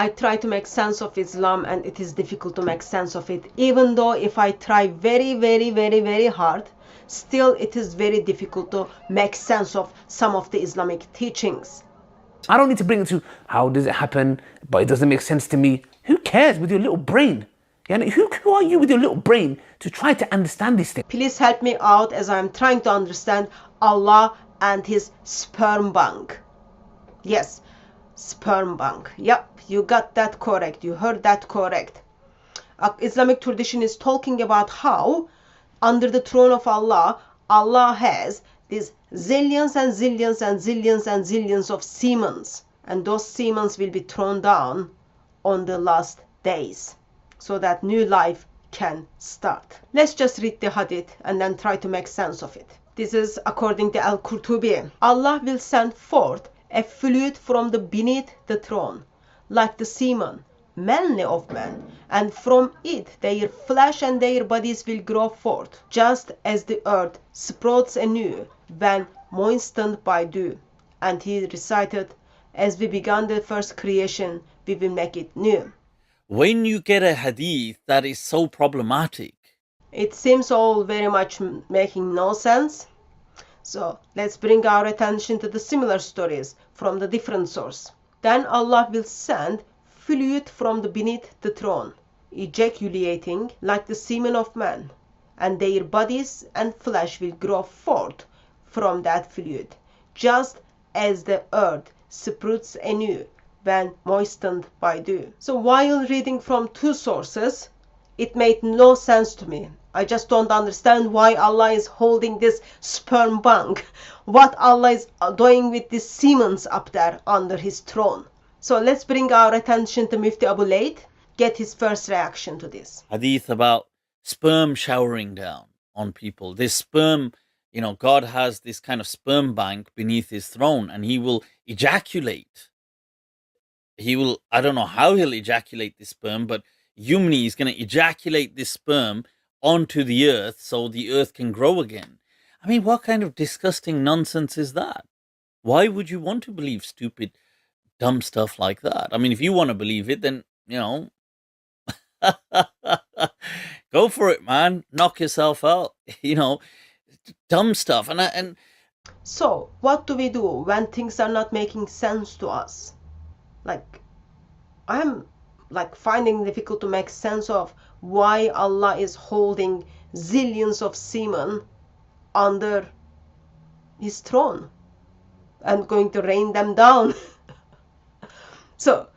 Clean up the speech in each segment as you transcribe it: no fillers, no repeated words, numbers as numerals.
I try to make sense of Islam and it is difficult to make sense of it. Even though if I try very hard, still it is very difficult to make sense of some of the Islamic teachings. I don't need to bring it to how does it happen, but it doesn't make sense to me. Who cares with your little brain? Who are you with your little brain to try to understand this thing? Please help me out as I'm trying to understand Allah and his sperm bank. Yes, sperm bank. Yep, you got that correct. You heard that correct. Islamic tradition is talking about how under the throne of Allah, Allah has these zillions and zillions and zillions and zillions of semens, and those semens will be thrown down on the last days so that new life can start. Let's just read the hadith and then try to make sense of it. This is according to Al-Qurtubi. Allah will send forth a fluid from the beneath the throne, like the semen, manly of men, and from it their flesh and their bodies will grow forth, just as the earth sprouts anew when moistened by dew. And he recited, as we began the first creation, we will make it new. When you get a hadith that is so problematic, it seems all very much making no sense. So let's bring our attention to the similar stories from the different source. Then Allah will send fluid from the beneath the throne, ejaculating like the semen of man, and their bodies and flesh will grow forth from that fluid, just as the earth sprouts anew when moistened by dew. So while reading from two sources, it made no sense to me. I just don't understand why Allah is holding this sperm bank. What Allah is doing with these semens up there under his throne. So let's bring our attention to Mufti Abu Layth, get his first reaction to this. Hadith about sperm showering down on people. This sperm, God has this kind of sperm bank beneath his throne, and he will ejaculate. I don't know how he'll ejaculate this sperm, but Yumni is going to ejaculate this sperm onto the earth so the earth can grow again. I mean, what kind of disgusting nonsense is that? Why would you want to believe stupid, dumb stuff like that? I mean, if you want to believe it, then, go for it, man. Knock yourself out, dumb stuff. And so, what do we do when things are not making sense to us? I'm finding it difficult to make sense of why Allah is holding zillions of semen under his throne and going to rain them down. So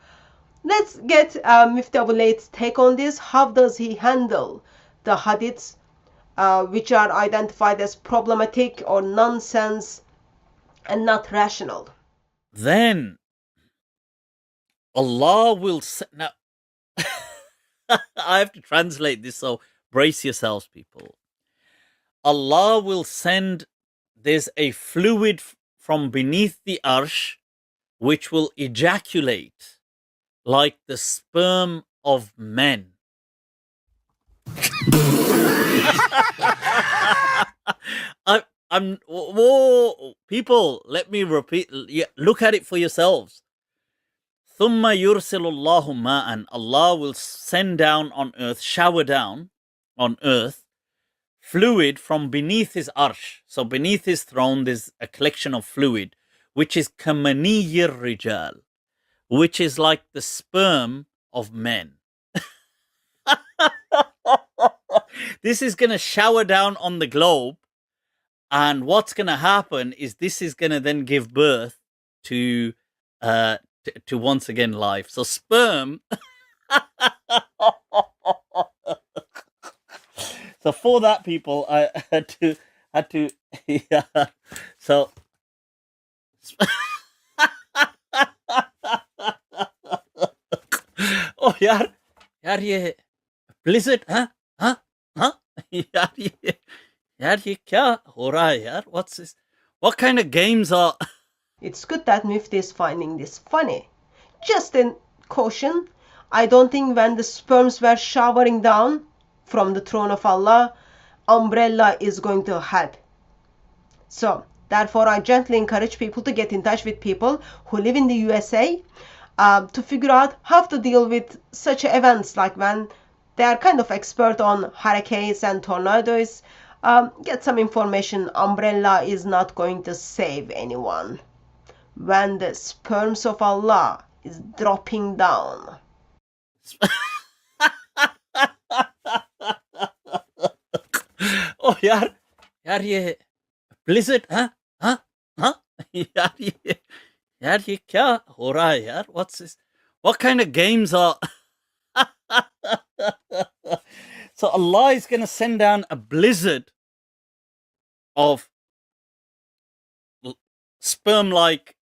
let's get Mufti Abu Layth's take on this. How does he handle the hadiths which are identified as problematic or nonsense and not rational? Then Allah will now I have to translate this, so brace yourselves, people. Allah will send, there's a fluid from beneath the arsh which will ejaculate like the sperm of men. Whoa, people, let me repeat. Look at it for yourselves. ثُمَّ يُرْسِلُ اللَّهُ مَاءً. Allah will send down on earth, shower down on earth, fluid from beneath his arsh. So beneath his throne, there's a collection of fluid, which is كَمَنِيِّ الرِّجَالِ, which is like the sperm of men. This is going to shower down on the globe, and what's going to happen is this is going to then give birth to once again life. So sperm. So for that, people, I had to yeah. So oh yaar ye blizzard, huh yaar ye kya ho raha hai yaar? What's this? What kind of games are? It's good that Mufti is finding this funny. Just in caution, I don't think when the sperms were showering down from the throne of Allah, umbrella is going to help. So, therefore, I gently encourage people to get in touch with people who live in the USA to figure out how to deal with such events, like when they are kind of expert on hurricanes and tornadoes. Get some information. Umbrella is not going to save anyone when the sperms of Allah is dropping down. Oh यार ये blizzard हाँ यार ये क्या हो रहा है यार? What's this? What kind of games are? So Allah is going to send down a blizzard of sperm-like,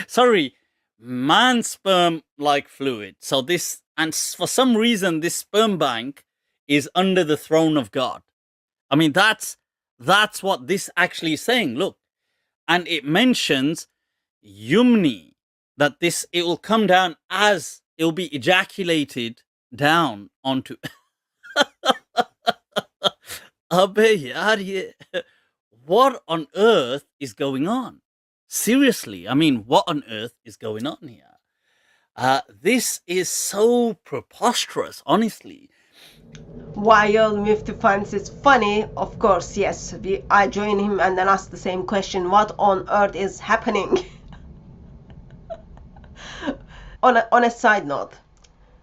sorry, man sperm-like fluid. So this, and for some reason, this sperm bank is under the throne of God. I mean, that's what this actually is saying. Look, and it mentions Yumni, that it will come down as it will be ejaculated down onto. Abbe yaar, what on earth is going on? Seriously, I mean, what on earth is going on here? This is so preposterous, honestly. While Mufti finds it funny, of course, yes, I join him and then ask the same question: what on earth is happening? On a side note,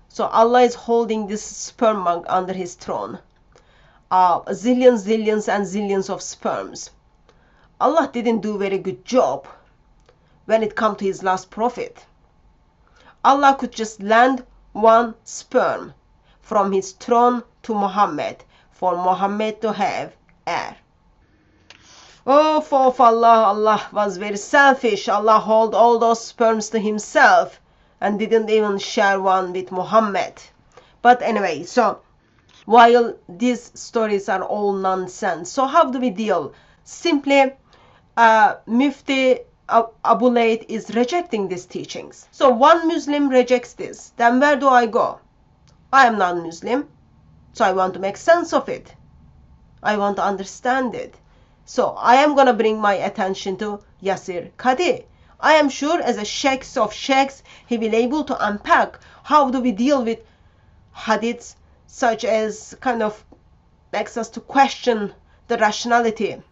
so Allah is holding this sperm bank under his throne. Zillions and zillions of sperms. Allah didn't do a very good job when it comes to his last prophet. Allah could just land one sperm from his throne to Muhammad for Muhammad to have heir. Oh, for Allah was very selfish. Allah held all those sperms to himself and didn't even share one with Muhammad. But anyway, so while these stories are all nonsense, so how do we deal? Simply, Mufti Abu Layth is rejecting these teachings. So one Muslim rejects this. Then where do I go? I am non-Muslim, so I want to make sense of it. I want to understand it. So I am going to bring my attention to Yasir Qadhi. I am sure as a sheikh of sheikhs, he will be able to unpack how do we deal with hadiths such as kind of makes us to question the rationality.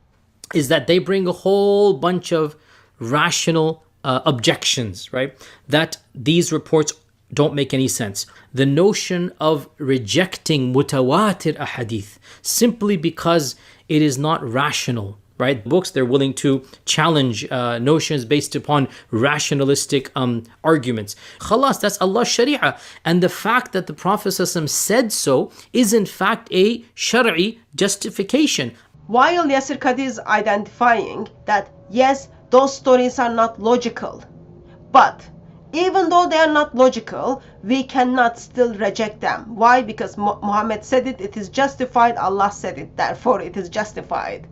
Is that they bring a whole bunch of rational objections, right? That these reports don't make any sense. The notion of rejecting mutawatir ahadith simply because it is not rational, right? Books, they're willing to challenge notions based upon rationalistic arguments. Khalas, that's Allah's sharia. And the fact that the Prophet ﷺ said so is in fact a shari'i justification. While Yasir Qadhi is identifying that yes, those stories are not logical, but even though they are not logical, we cannot still reject them. Why? Because Muhammad said it, it is justified. Allah said it, therefore it is justified.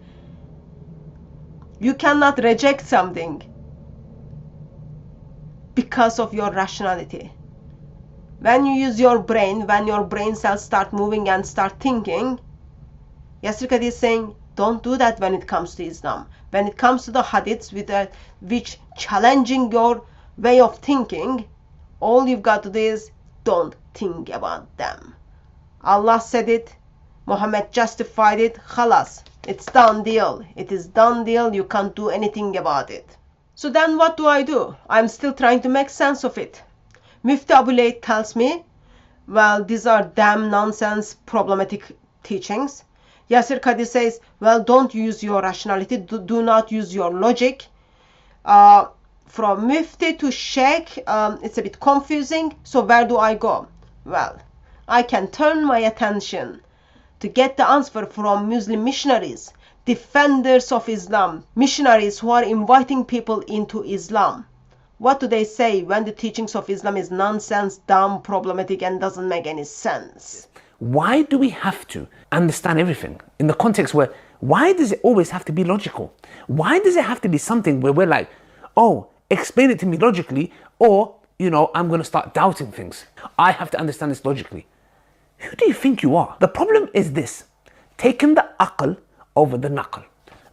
You cannot reject something because of your rationality. When you use your brain, when your brain cells start moving and start thinking, Yasir Qadhi is saying, don't do that when it comes to Islam. When it comes to the hadiths which challenging your way of thinking, all you've got to do is don't think about them. Allah said it, Muhammad justified it, khalas, it's done deal. It is done deal, you can't do anything about it. So then what do? I'm still trying to make sense of it. Mufti Abu Layth tells me, well, these are damn nonsense problematic teachings. Yasir Qadhi says, well, don't use your rationality, do not use your logic. From Mufti to Sheikh, it's a bit confusing, so where do I go? Well, I can turn my attention to get the answer from Muslim missionaries, defenders of Islam, missionaries who are inviting people into Islam. What do they say when the teachings of Islam is nonsense, dumb, problematic, and doesn't make any sense? Why do we have to understand everything in the context where, why does it always have to be logical? Why does it have to be something where we're like, oh, explain it to me logically, or, I'm going to start doubting things. I have to understand this logically. Who do you think you are? The problem is this, taking the aql over the naql.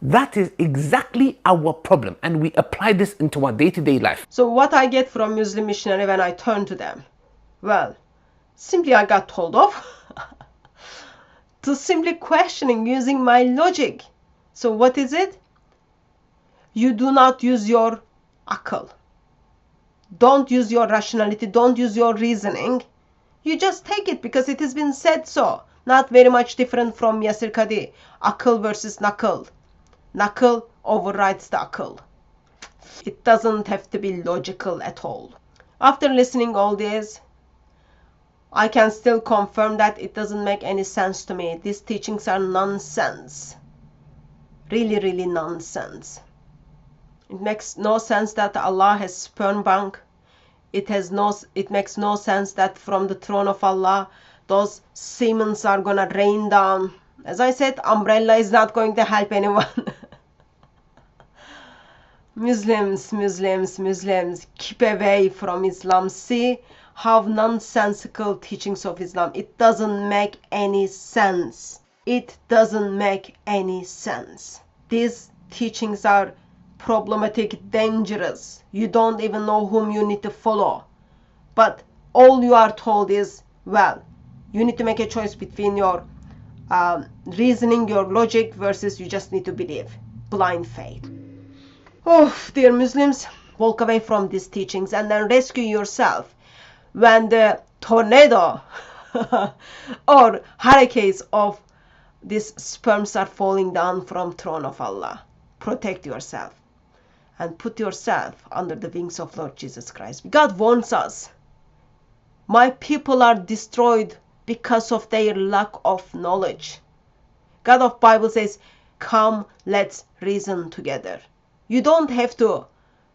That is exactly our problem, and we apply this into our day-to-day life. So what I get from Muslim missionary when I turn to them? Well, simply I got told off to simply questioning using my logic. So what is it? You do not use your akal. Don't use your rationality. Don't use your reasoning. You just take it because it has been said so. Not very much different from Yasir Qadi. Akal versus nakal. Nakal overrides the akal. It doesn't have to be logical at all. After listening all this, I can still confirm that it doesn't make any sense to me. These teachings are nonsense. Really, really nonsense. It makes no sense that Allah has sperm bank. It makes no sense that from the throne of Allah, those semens are gonna rain down. As I said, umbrella is not going to help anyone. Muslims, keep away from Islam. See how nonsensical teachings of Islam. It doesn't make any sense. It doesn't make any sense. These teachings are problematic, dangerous. You don't even know whom you need to follow. But all you are told is, well, you need to make a choice between your reasoning, your logic, versus you just need to believe. Blind faith. Oh, dear Muslims, walk away from these teachings and then rescue yourself when the tornado or hurricanes of these sperms are falling down from throne of Allah. Protect yourself and put yourself under the wings of Lord Jesus Christ. God warns us. My people are destroyed because of their lack of knowledge. God of Bible says, come, let's reason together. You don't have to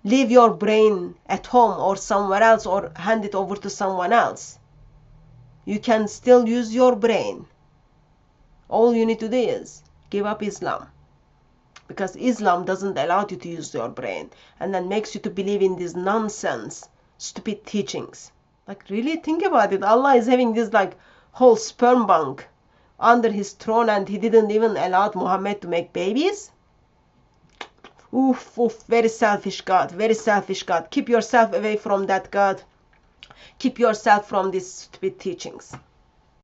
leave your brain at home or somewhere else or hand it over to someone else. You can still use your brain. All you need to do is give up Islam. Because Islam doesn't allow you to use your brain and then makes you to believe in these nonsense, stupid teachings. Like, really think about it. Allah is having this like whole sperm bank under his throne and he didn't even allow Muhammad to make babies? Oof, very selfish God, very selfish God. Keep yourself away from that God. Keep yourself from these stupid teachings.